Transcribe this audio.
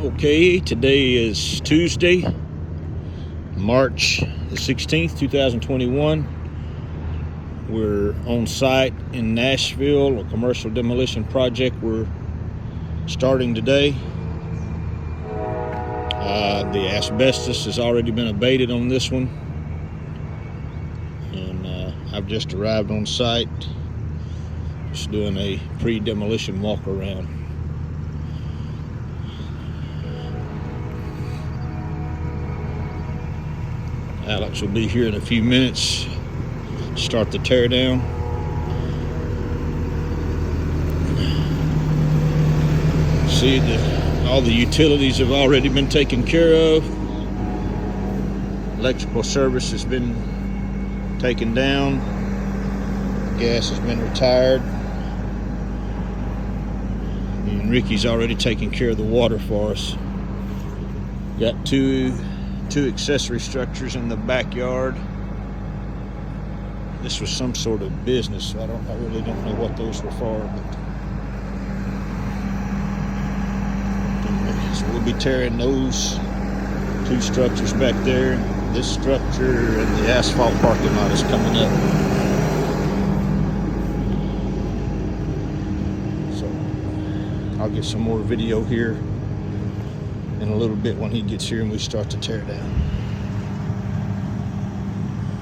Okay, today is Tuesday, March the 16th, 2021. We're on site in Nashville, a commercial demolition project we're starting today. The asbestos has already been abated on this one, and I've just arrived on site, just doing a pre-demolition walk around. Alex will be here in a few minutes, start the tear down. See that all the utilities have already been taken care of. Electrical service has been taken down. Gas has been retired. And Ricky's already taken care of the water for us. Got two accessory structures in the backyard. This was some sort of business, so I really don't know what those were for, but anyway, so we'll be tearing those two structures back there. This structure and the asphalt parking lot is coming up. So I'll get some more video here in a little bit when he gets here and we start to tear down.